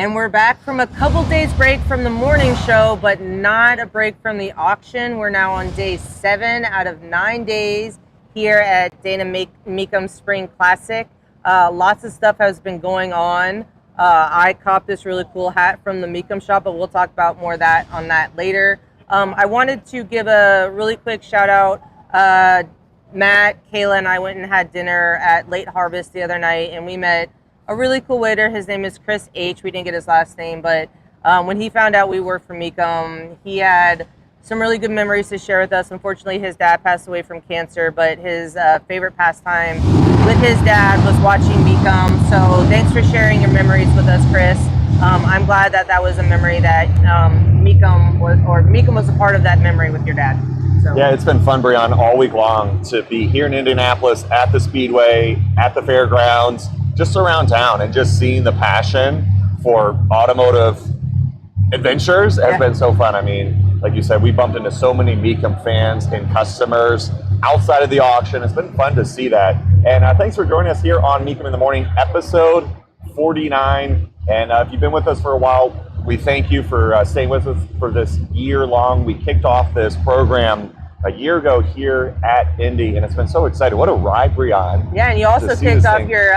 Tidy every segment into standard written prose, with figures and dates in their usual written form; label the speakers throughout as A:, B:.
A: And we're back from a couple days break from the morning show, but not a break from the auction. We're now on day 7 out of 9 days here at Dana Mecum Spring Classic. Lots of stuff has been going on. I copped this really cool hat from the Mecum shop, but we'll talk about more on that later. I wanted to give a really quick shout out. Matt, Kayla, and I went and had dinner at Late Harvest the other night, and we met a really cool waiter. His name is Chris H. We didn't get his last name, but when he found out we worked for Mecum, he had some really good memories to share with us. Unfortunately, his dad passed away from cancer, but his favorite pastime with his dad was watching Mecum. So thanks for sharing your memories with us, Chris. I'm glad that was a memory that Mecum was a part of that memory with your dad. So.
B: Yeah, it's been fun, Brianna, all week long to be here in Indianapolis at the Speedway, at the fairgrounds, just around town, and just seeing the passion for automotive adventures has been so fun. I mean, like you said, we bumped into so many Mecum fans and customers outside of the auction. It's been fun to see that. And thanks for joining us here on Mecum in the Morning, episode 49. And if you've been with us for a while, we thank you for staying with us for this year long. We kicked off this program a year ago here at Indy, and it's been so exciting. What a ride, Brianna.
A: Yeah, and you also kicked off your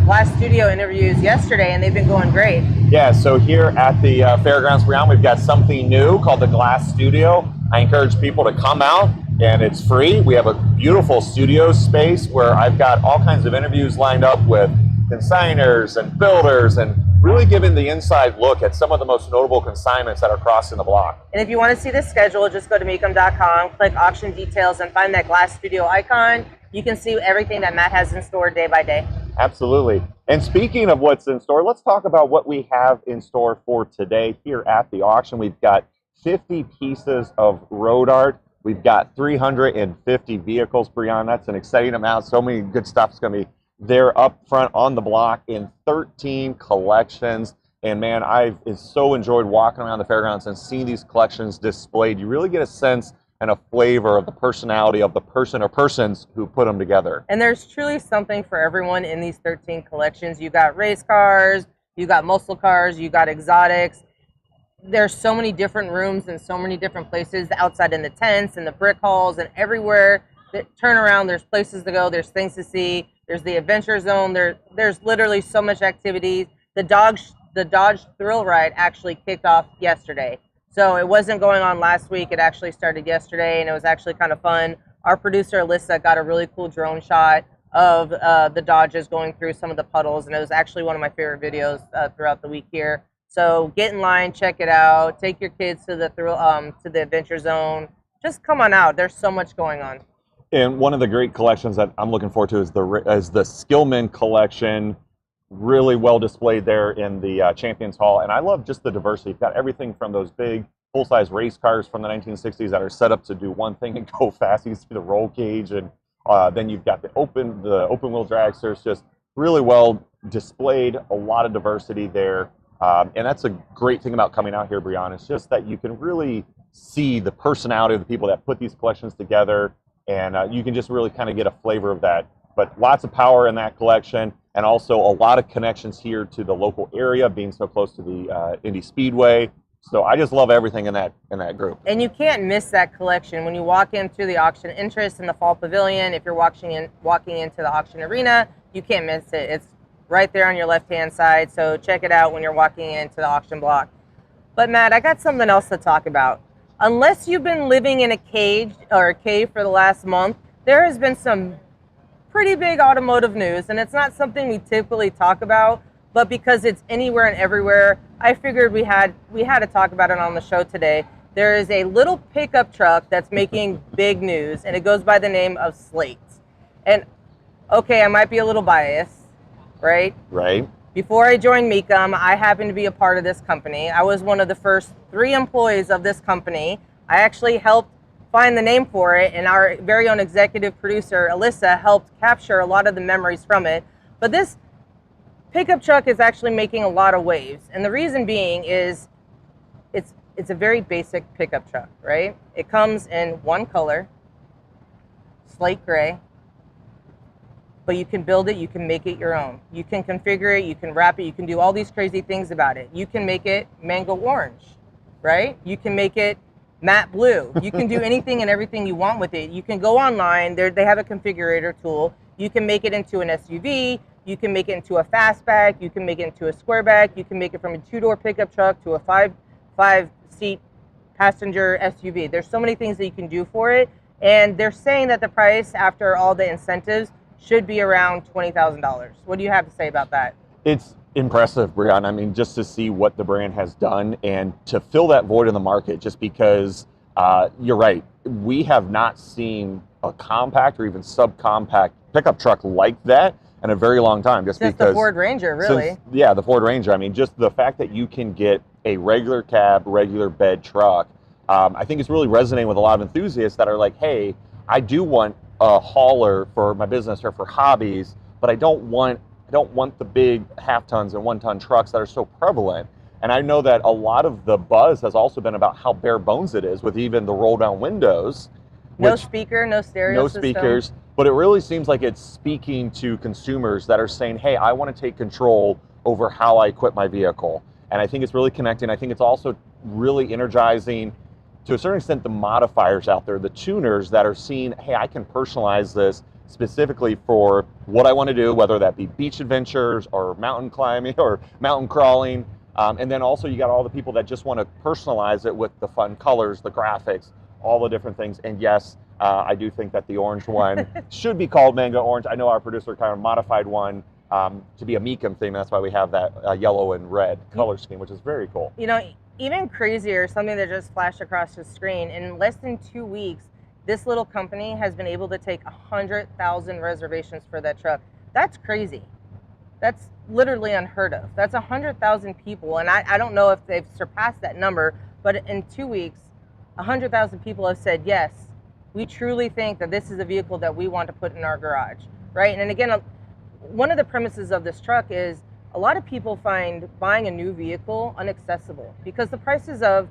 A: Glass Studio interviews yesterday, and they've been going great.
B: Yeah, so here at the Fairgrounds, Brianna, we've got something new called the Glass Studio. I encourage people to come out, and it's free. We have a beautiful studio space where I've got all kinds of interviews lined up with consigners and builders, and really giving the inside look at some of the most notable consignments that are crossing the block.
A: And if you want to see the schedule, just go to mecum.com, click auction details, and find that Glass Studio icon. You can see everything that Matt has in store day by day.
B: Absolutely. And speaking of what's in store, let's talk about what we have in store for today here at the auction. We've got 50 pieces of road art. We've got 350 vehicles, Brianna. That's an exciting amount. So many good stuff's going to be there up front on the block in 13 collections. And man, I've so enjoyed walking around the fairgrounds and seeing these collections displayed. You really get a sense and a flavor of the personality of the person or persons who put them together.
A: And there's truly something for everyone in these 13 collections. You got race cars, you got muscle cars, you got exotics. There's so many different rooms and so many different places outside in the tents and the brick halls and everywhere that turn around. There's places to go, there's things to see. There's the adventure zone. There's literally so much activity. The Dodge Thrill Ride actually kicked off yesterday. So it wasn't going on last week. It actually started yesterday, and it was actually kind of fun. Our producer, Alyssa, got a really cool drone shot of the Dodges going through some of the puddles, and it was actually one of my favorite videos throughout the week here. So get in line, check it out. Take your kids to the adventure zone. Just come on out. There's so much going on.
B: And one of the great collections that I'm looking forward to is the Skillman Collection, really well displayed there in the Champions Hall. And I love just the diversity. You've got everything from those big full-size race cars from the 1960s that are set up to do one thing and go fast. You see the roll cage, and then you've got the open wheel dragsters, just really well displayed. A lot of diversity there, and that's a great thing about coming out here, Brianna. It's just that you can really see the personality of the people that put these collections together. And you can just really kind of get a flavor of that. But lots of power in that collection, and also a lot of connections here to the local area, being so close to the Indy Speedway. So I just love everything in that group.
A: And you can't miss that collection when you walk into the auction interest in the Fall Pavilion. If you're walking into the auction arena, you can't miss it. It's right there on your left-hand side. So check it out when you're walking into the auction block. But Matt, I got something else to talk about. Unless you've been living in a cage or a cave for the last month, there has been some pretty big automotive news, and it's not something we typically talk about, but because it's anywhere and everywhere, I figured we had to talk about it on the show today. There is a little pickup truck that's making big news, and it goes by the name of Slate. And okay, I might be a little biased, right?
B: Right.
A: Before I joined Mecum, I happened to be a part of this company. I was one of the first 3 employees of this company. I actually helped find the name for it, and our very own executive producer, Alyssa, helped capture a lot of the memories from it. But this pickup truck is actually making a lot of waves, and the reason being is it's a very basic pickup truck, right? It comes in one color, slate gray. but you can build it, you can make it your own. You can configure it, you can wrap it, you can do all these crazy things about it. You can make it mango orange, right? You can make it matte blue. You can do anything and everything you want with it. You can go online, they have a configurator tool. You can make it into an SUV, you can make it into a fastback, you can make it into a squareback, you can make it from a 2-door pickup truck to a five-seat passenger SUV. There's so many things that you can do for it, and they're saying that the price after all the incentives should be around $20,000. What do you have to say about that?
B: It's impressive, Brianna. I mean, just to see what the brand has done and to fill that void in the market, just because you're right. We have not seen a compact or even subcompact pickup truck like that in a very long time. Just because
A: the Ford Ranger, really.
B: The Ford Ranger. I mean, just the fact that you can get a regular cab, regular bed truck, I think it's really resonating with a lot of enthusiasts that are like, hey, I do want a hauler for my business or for hobbies, but I don't want the big half tons and 1-ton trucks that are so prevalent. And I know that a lot of the buzz has also been about how bare bones it is with even the roll down windows.
A: No speaker, no stereo
B: no
A: system.
B: speakers, but it really seems like it's speaking to consumers that are saying, hey, I want to take control over how I equip my vehicle. And I think it's really connecting. I think it's also really energizing, to a certain extent, the modifiers out there, the tuners that are seeing, hey, I can personalize this specifically for what I want to do, whether that be beach adventures or mountain climbing or mountain crawling. And then also you got all the people that just want to personalize it with the fun colors, the graphics, all the different things. And yes, I do think that the orange one should be called Mango Orange. I know our producer kind of modified one to be a Mecum theme. That's why we have that yellow and red color scheme, which is very cool.
A: You know, even crazier, something that just flashed across the screen, in less than 2 weeks, this little company has been able to take 100,000 reservations for that truck. That's crazy. That's literally unheard of. That's 100,000 people, and I don't know if they've surpassed that number, but in 2 weeks, 100,000 people have said, yes, we truly think that this is a vehicle that we want to put in our garage, right? And again, one of the premises of this truck is a lot of people find buying a new vehicle inaccessible because the prices of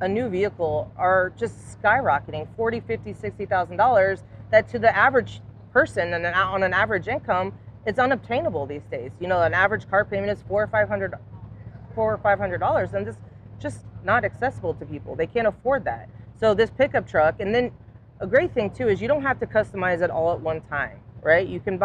A: a new vehicle are just skyrocketing, $40,000, $50,000, $60,000, that to the average person and on an average income, it's unobtainable these days. You know, an average car payment is $400 or $500, and this just not accessible to people. They can't afford that. So this pickup truck, and then a great thing too is you don't have to customize it all at one time, right? You can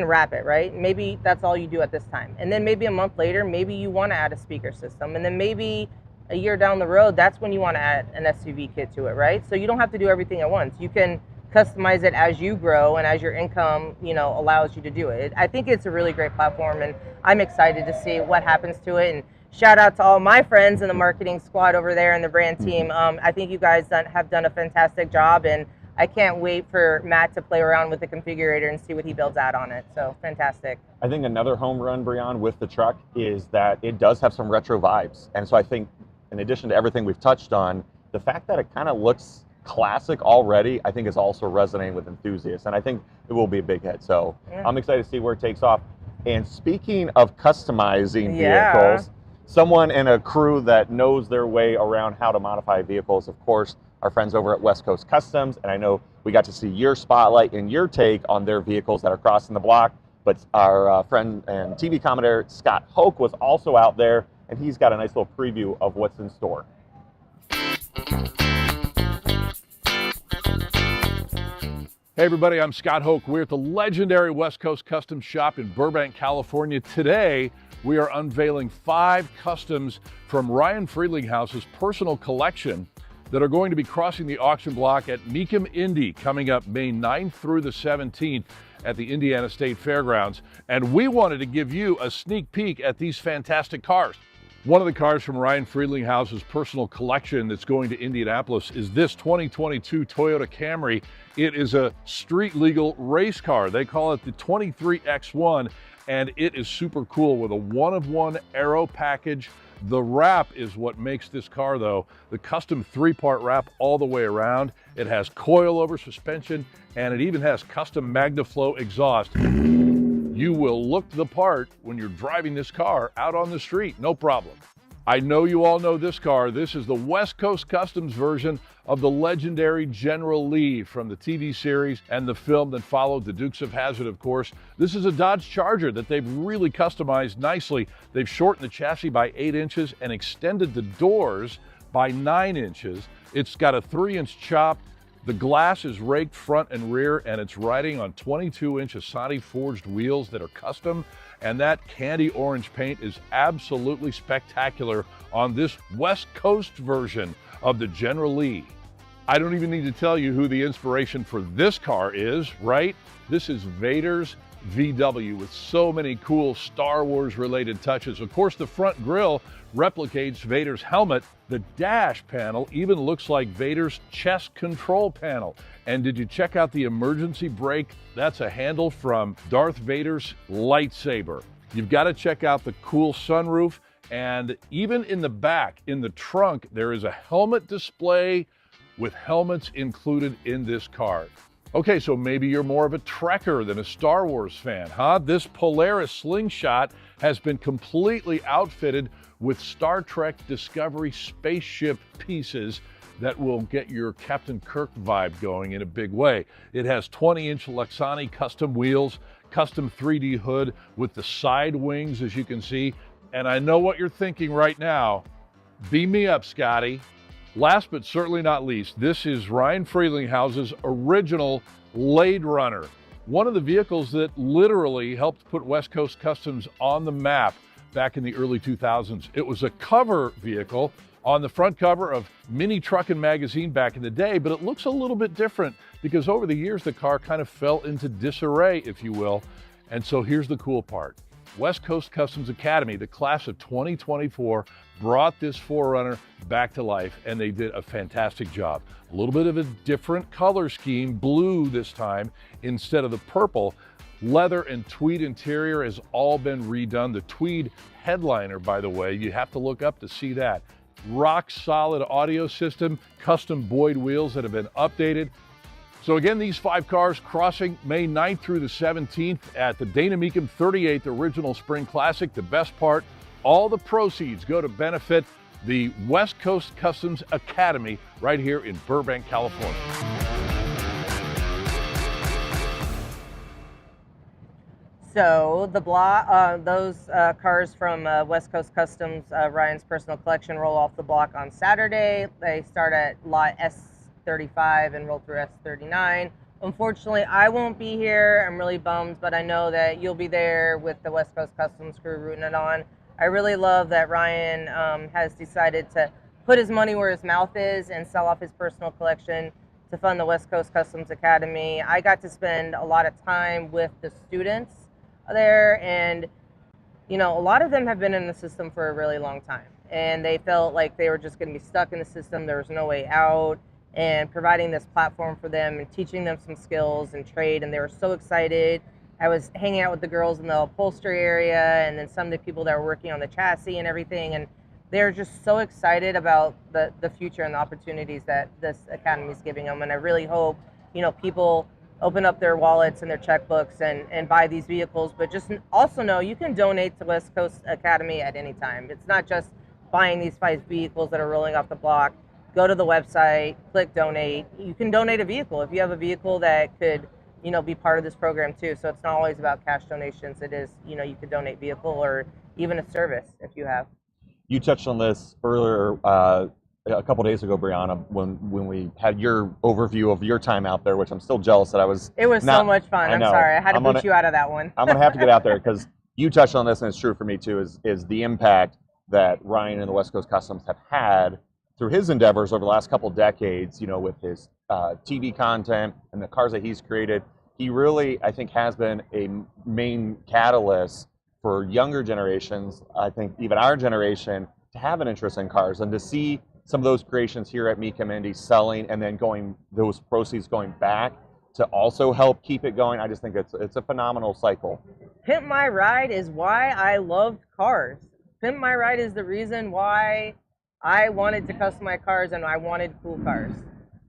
A: wrap it, right? Maybe that's all you do at this time. And then maybe a month later, maybe you want to add a speaker system. And then maybe a year down the road, that's when you want to add an SUV kit to it, right? So you don't have to do everything at once. You can customize it as you grow and as your income, you know, allows you to do it. I think it's a really great platform, and I'm excited to see what happens to it. And shout out to all my friends in the marketing squad over there and the brand team. I think you guys have done a fantastic job, and I can't wait for Matt to play around with the configurator and see what he builds out on it. So fantastic.
B: I think another home run, Brianna, with the truck is that it does have some retro vibes. And so I think, in addition to everything we've touched on, the fact that it kind of looks classic already, I think is also resonating with enthusiasts. And I think it will be a big hit. So yeah. I'm excited to see where it takes off. And speaking of customizing vehicles, someone in a crew that knows their way around how to modify vehicles, of course, our friends over at West Coast Customs. And I know we got to see your spotlight and your take on their vehicles that are crossing the block. But our friend and TV commentator, Scott Hoke, was also out there, and he's got a nice little preview of what's in store.
C: Hey everybody, I'm Scott Hoke. We're at the legendary West Coast Customs shop in Burbank, California. Today, we are unveiling 5 customs from Ryan Friedlinghouse's personal collection that are going to be crossing the auction block at Mecum Indy coming up May 9th through the 17th at the Indiana State Fairgrounds. And we wanted to give you a sneak peek at these fantastic cars. One of the cars from Ryan Friedlinghouse's personal collection that's going to Indianapolis is this 2022 Toyota Camry. It is a street legal race car. They call it the 23X1, and it is super cool with a one-of-one aero package. The wrap is what makes this car, though. The custom 3-part wrap all the way around. It has coilover suspension, and it even has custom MagnaFlow exhaust. You will look the part when you're driving this car out on the street, no problem. I know you all know this car. This is the West Coast Customs version of the legendary General Lee from the TV series and the film that followed, The Dukes of Hazzard, of course. This is a Dodge Charger that they've really customized nicely. They've shortened the chassis by 8 inches and extended the doors by 9 inches. It's got a 3-inch chop. The glass is raked front and rear, and it's riding on 22-inch Asante forged wheels that are custom. And that candy orange paint is absolutely spectacular on this West Coast version of the General Lee. I don't even need to tell you who the inspiration for this car is, right? This is Vader's VW with so many cool Star Wars related touches. Of course, the front grille replicates Vader's helmet. The dash panel even looks like Vader's chest control panel. And did you check out the emergency brake? That's a handle from Darth Vader's lightsaber. You've got to check out the cool sunroof. And even in the back, in the trunk, there is a helmet display with helmets included in this car. Okay, so maybe you're more of a Trekker than a Star Wars fan, huh? This Polaris slingshot has been completely outfitted with Star Trek Discovery spaceship pieces that will get your Captain Kirk vibe going in a big way. It has 20-inch Lexani custom wheels, custom 3D hood with the side wings, as you can see. And I know what you're thinking right now. Beam me up, Scotty. Last but certainly not least, this is Ryan Frelinghouse's original Blade Runner, one of the vehicles that literally helped put West Coast Customs on the map back in the early 2000s. It was a cover vehicle on the front cover of Mini Truckin' magazine back in the day, but it looks a little bit different because over the years the car kind of fell into disarray, if you will. And so here's the cool part. West Coast Customs Academy, the class of 2024, brought this 4Runner back to life, and they did a fantastic job. A little bit of a different color scheme, blue this time instead of the purple. Leather and tweed interior has all been redone. The tweed headliner, by the way, you have to look up to see that. Rock solid audio system, custom Boyd wheels that have been updated. So again, these 5 cars crossing May 9th through the 17th at the Dana Mecum 38th Original Spring Classic. The best part, all the proceeds go to benefit the West Coast Customs Academy right here in Burbank, California.
A: So those cars from West Coast Customs, Ryan's personal collection, roll off the block on Saturday. They start at lot S35 and roll through S39. Unfortunately, I won't be here. I'm really bummed, but I know that you'll be there with the West Coast Customs crew rooting it on. I really love that Ryan has decided to put his money where his mouth is and sell off his personal collection to fund the West Coast Customs Academy. I got to spend a lot of time with the students there, and you know, a lot of them have been in the system for a really long time, and they felt like they were just going to be stuck in the system. There was no way out, and providing this platform for them and teaching them some skills and trade, and they were so excited. I was hanging out with the girls in the upholstery area, and then some of the people that were working on the chassis and everything, and they're just so excited about the future and the opportunities that this academy is giving them. And I really hope, you know, people open up their wallets and their checkbooks and buy these vehicles, but just also know you can donate to West Coast Academy at any time. It's not just buying these 5 vehicles that are rolling off the block. Go to the website, click donate. You can donate a vehicle if you have a vehicle that could, you know, be part of this program too. So it's not always about cash donations. It is, you know, you could donate vehicle or even a service if you have.
B: You touched on this earlier a couple days ago, Brianna, when we had your overview of your time out there, which I'm still jealous that I was.
A: It was so much fun. I'm sorry, I had to boot you out of that one.
B: I'm gonna have to get out there because you touched on this, and it's true for me too. Is the impact that Ryan and the West Coast Customs have had through his endeavors over the last couple decades? You know, with his TV content and the cars that he's created, he really, I think, has been a main catalyst for younger generations. I think even our generation to have an interest in cars and to see some of those creations here at Mecum Indy selling and then those proceeds going back to also help keep it going. I just think it's a phenomenal cycle.
A: Pimp My Ride is why I loved cars. Pimp My Ride is the reason why I wanted to custom my cars and I wanted cool cars.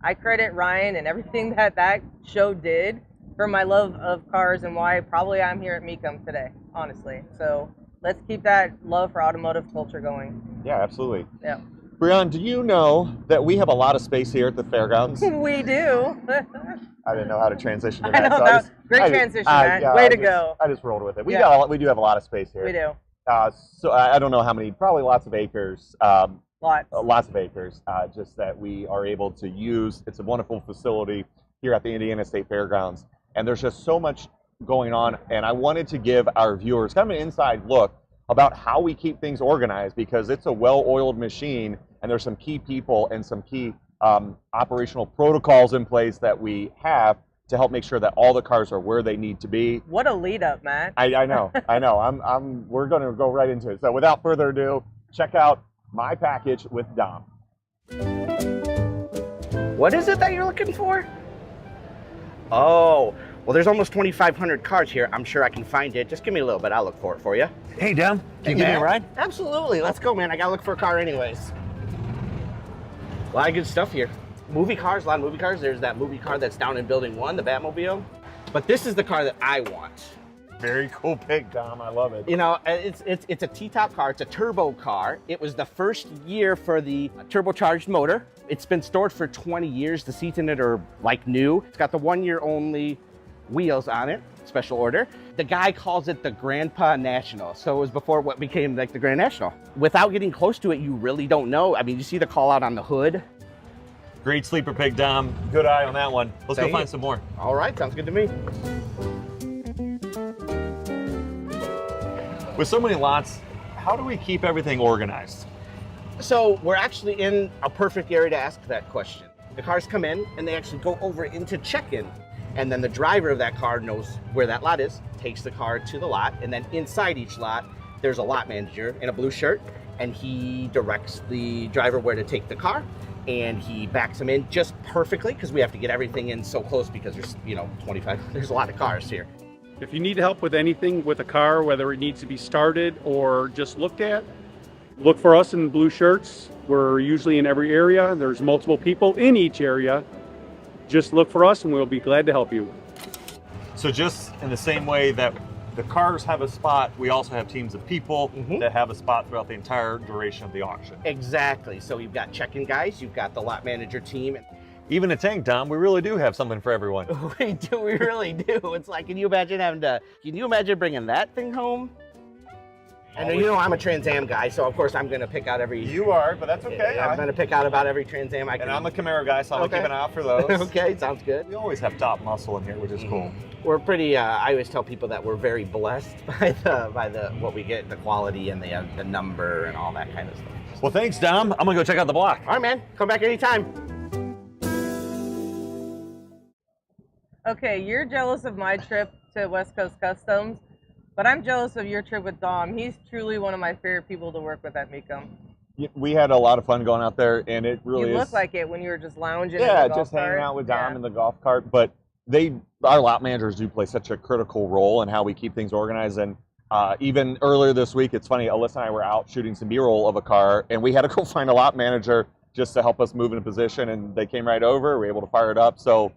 A: I credit Ryan and everything that show did for my love of cars and why probably I'm here at Mecum today, honestly. So Let's keep that love for automotive culture going.
B: Yeah, absolutely.
A: Yeah.
B: Brian, do you know that we have a lot of space here at the fairgrounds?
A: We do.
B: I didn't know how to transition to
A: I
B: that.
A: know, great transition, Matt.
B: Yeah,
A: Way to go.
B: I just rolled with it. We do have a lot of space here.
A: We do.
B: So I don't know how many, probably lots of acres.
A: Lots
B: of acres, just that we are able to use. It's a wonderful facility here at the Indiana State Fairgrounds. And there's just so much going on. And I wanted to give our viewers kind of an inside look about how we keep things organized, because it's a well-oiled machine and there's some key people and some key operational protocols in place that we have to help make sure that all the cars are where they need to be.
A: What a lead up, Matt.
B: I know. We're going to go right into it. So without further ado, check out my package with Dom.
D: What is it that you're looking for? Oh, well, there's almost 2,500 cars here. I'm sure I can find it. Just give me a little bit. I'll look for it for you.
E: Hey, Dom, can you give me a ride?
D: Absolutely. Let's go, man. I got to look for a car anyways. A lot of good stuff here. Movie cars, a lot of movie cars. There's that movie car that's down in Building 1, the Batmobile. But this is the car that I want.
B: Very cool pick, Dom. I love it.
D: You know, it's a T-top car. It's a turbo car. It was the first year for the turbocharged motor. It's been stored for 20 years. The seats in it are like new. It's got the 1 year only wheels on it, special order. The guy calls it the Grandpa National. So it was before what became like the Grand National. Without getting close to it, you really don't know. I mean, you see the call out on the hood.
B: Great sleeper pick, Dom. Good eye on that one. Let's go find some more.
D: All right, sounds good to me.
B: With so many lots, how do we keep everything organized?
D: So we're actually in a perfect area to ask that question. The cars come in and they actually go over into check-in. And then the driver of that car knows where that lot is, takes the car to the lot, and then inside each lot, there's a lot manager in a blue shirt, and he directs the driver where to take the car, and he backs them in just perfectly, because we have to get everything in so close because there's, 25, there's a lot of cars here.
F: If you need help with anything with a car, whether it needs to be started or just looked at, look for us in blue shirts. We're usually in every area. There's multiple people in each area. Just look for us and we'll be glad to help you.
B: So just in the same way that the cars have a spot, we also have teams of people that have a spot throughout the entire duration of the auction.
D: Exactly. So you've got check-in guys, you've got the lot manager team.
B: Even a tank, Dom, we really do have something for everyone.
D: We do, we really do. It's like, can you imagine bringing that thing home? And I'm a Trans Am guy, so of course I'm going to pick out every...
B: You are, but that's okay.
D: I'm going to pick out about every Trans Am I can.
B: And I'm a Camaro guy, so I'm going to keep an eye out for those.
D: Okay, sounds good.
B: We always have top muscle in here, which is cool.
D: We're pretty, I always tell people that we're very blessed by the what we get, the quality and the number and all that kind of stuff.
B: Well, thanks, Dom. I'm going to go check out the block.
D: All right, man. Come back anytime.
A: Okay, you're jealous of my trip to West Coast Customs, but I'm jealous of your trip with Dom. He's truly one of my favorite people to work with at Mecum.
B: We had a lot of fun going out there, and it really
A: You
B: is.
A: look like it when you were just lounging.
B: Yeah,
A: in the golf
B: just hanging
A: cart.
B: out with Dom in the golf cart. But our lot managers do play such a critical role in how we keep things organized. And even earlier this week, it's funny, Alyssa and I were out shooting some B-roll of a car, and we had to go find a lot manager just to help us move into position, and they came right over. We were able to fire it up. So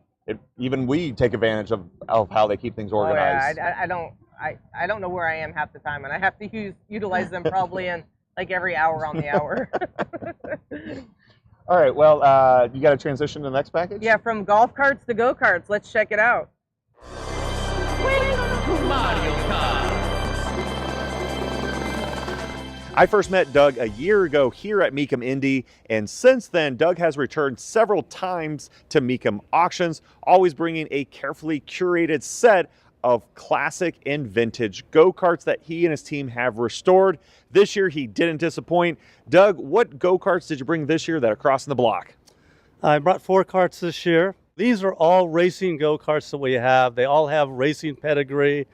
B: even we take advantage of how they keep things organized.
A: Oh, yeah. I don't know where I am half the time, and I have to utilize them probably in like every hour on the hour.
B: All right, well, you got to transition to the next package?
A: Yeah, from golf carts to go-karts. Let's check it out.
B: I first met Doug a year ago here at Mecum Indy, and since then, Doug has returned several times to Mecum auctions, always bringing a carefully curated set of classic and vintage go-karts that he and his team have restored. This year, he didn't disappoint. Doug, what go-karts did you bring this year that are crossing the block?
G: I brought 4 carts this year. These are all racing go-karts that we have. They all have racing pedigree.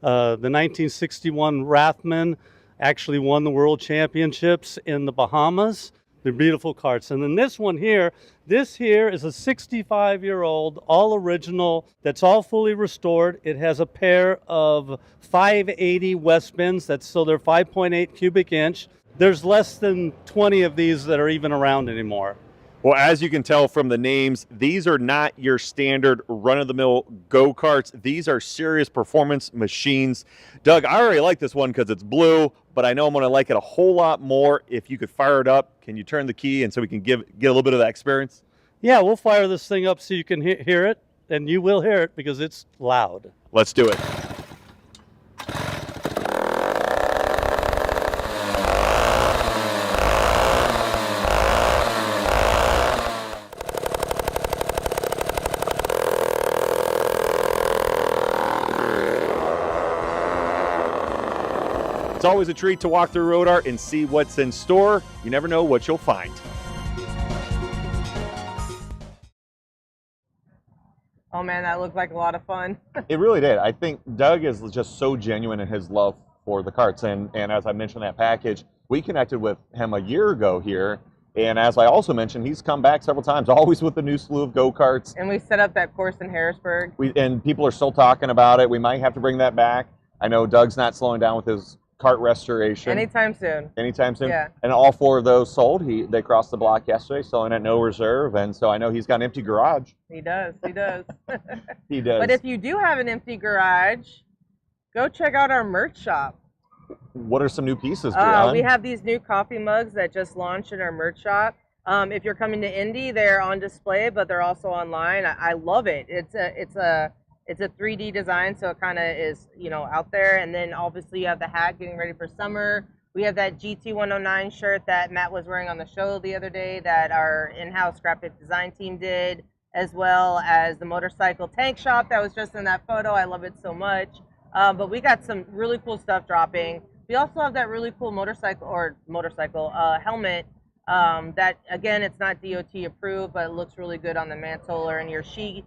G: The 1961 Rathman actually won the World Championships in the Bahamas. They're beautiful carts. And then this one here, this here is a 65-year-old, all original, that's all fully restored. It has a pair of 580 West bins, so they're 5.8 cubic inch. There's less than 20 of these that are even around anymore.
B: Well, as you can tell from the names, these are not your standard run-of-the-mill go-karts. These are serious performance machines. Doug, I already like this one because it's blue, but I know I'm going to like it a whole lot more if you could fire it up. Can you turn the key and so we can get a little bit of that experience?
G: Yeah, we'll fire this thing up so you can hear it, and you will hear it because it's loud.
B: Let's do it. It's always a treat to walk through Road Art and see what's in store. You never know what you'll find.
A: Oh man, that looked like a lot of fun.
B: It really did. I think Doug is just so genuine in his love for the karts. And as I mentioned that package, we connected with him a year ago here. And as I also mentioned, he's come back several times, always with a new slew of go-karts.
A: And we set up that course in Harrisburg.
B: And people are still talking about it. We might have to bring that back. I know Doug's not slowing down with his kart restoration.
A: Anytime soon.
B: Anytime soon.
A: Yeah.
B: And all 4 of those sold. They crossed the block yesterday, selling at no reserve. And so I know he's got an empty garage.
A: He does. He does.
B: He does.
A: But if you do have an empty garage, go check out our merch shop.
B: What are some new pieces, Brian?
A: We have these new coffee mugs that just launched in our merch shop. If you're coming to Indy, they're on display, but they're also online. I love it. It's a 3D design, so it kind of is, out there. And then obviously you have the hat getting ready for summer. We have that GT109 shirt that Matt was wearing on the show the other day that our in-house graphic design team did, as well as the motorcycle tank shop that was just in that photo. I love it so much. But we got some really cool stuff dropping. We also have that really cool motorcycle helmet that, again, it's not DOT approved, but it looks really good on the mantle or in your she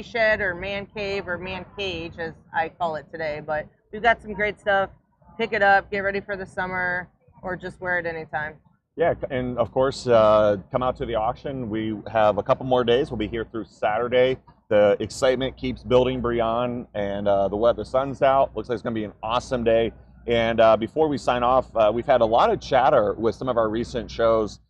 A: shed or man cave or man cage, as I call it today. But we've got some great stuff. Pick it up, get ready for the summer, or just wear it anytime. Yeah,
B: and of course, come out to the auction. We have a couple more days. We'll be here through Saturday. The excitement keeps building, Brian, and the sun's out. Looks like it's going to be an awesome day. And before we sign off, we've had a lot of chatter with some of our recent shows.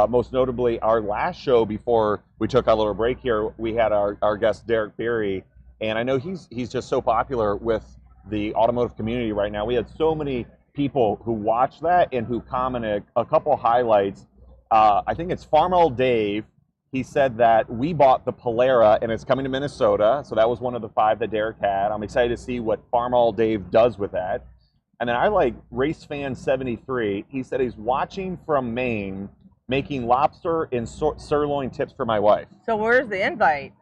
B: Most notably, our last show before we took a little break here, we had our guest Derek Berry, and I know he's just so popular with the automotive community right now. We had so many people who watched that and who commented a couple highlights. I think it's Farmall Dave. He said that we bought the Polera and it's coming to Minnesota, so that was one of the 5 that Derek had. I'm excited to see what Farmall Dave does with that. And then I like Race Fan 73. He said he's watching from Maine, making lobster and sirloin tips for my wife.
A: So where's the invite?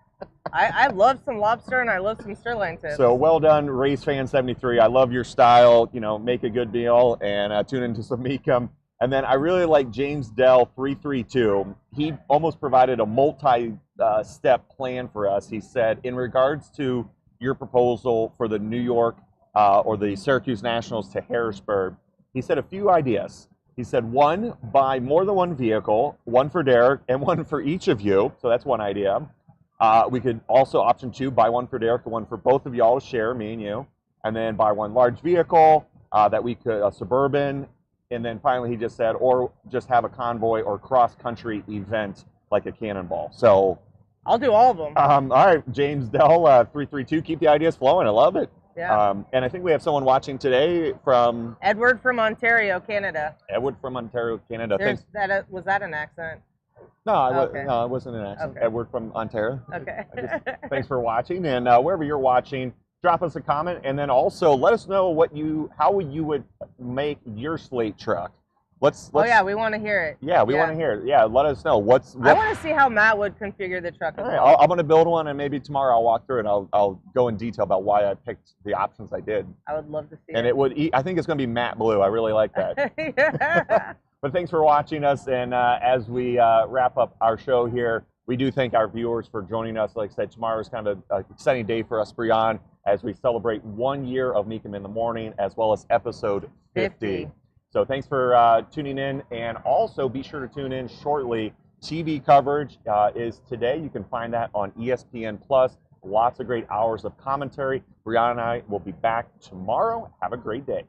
A: I love some lobster and I love some sirloin tips.
B: So well done, Race Fan 73. I love your style. Make a good meal and tune into some Mecum. And then I really like James Dell 332. He almost provided a multi-step plan for us. He said, in regards to your proposal for the New York or the Syracuse Nationals to Harrisburg, he said a few ideas. He said, 1, buy more than one vehicle, 1 for Derek and 1 for each of you. So that's one idea. We could also, option 2, buy 1 for Derek and 1 for both of y'all to share, me and you. And then buy 1 large vehicle that we could, a Suburban. And then finally he just said, or just have a convoy or cross-country event like a cannonball. So
A: I'll do all of them.
B: All right, James Dell 332, keep the ideas flowing. I love it.
A: Yeah.
B: And I think we have someone watching today from
A: Edward from Ontario, Canada.
B: Edward from Ontario, Canada.
A: Was that an accent?
B: No,
A: Okay.
B: no, it wasn't an accent.
A: Okay.
B: Edward from Ontario.
A: Okay.
B: Thanks for watching, and wherever you're watching, drop us a comment, and then also let us know how you would make your Slate truck. Let's
A: oh yeah, we want to hear it.
B: Yeah, we want to hear it. Yeah, let us know what.
A: I want to see how Matt would configure the truck.
B: All right, I'm going to build one, and maybe tomorrow I'll walk through and I'll go in detail about why I picked the options I did.
A: I would love to see.
B: And it would. I think it's going to be matte blue. I really like that.
A: Yeah.
B: But thanks for watching us, and as we wrap up our show here, we do thank our viewers for joining us. Like I said, tomorrow is kind of an exciting day for us, Brian, as we celebrate 1 year of Mecum in the Morning, as well as episode 50. So thanks for tuning in, and also be sure to tune in shortly. TV coverage is today. You can find that on ESPN+. Lots of great hours of commentary. Brianna and I will be back tomorrow. Have a great day.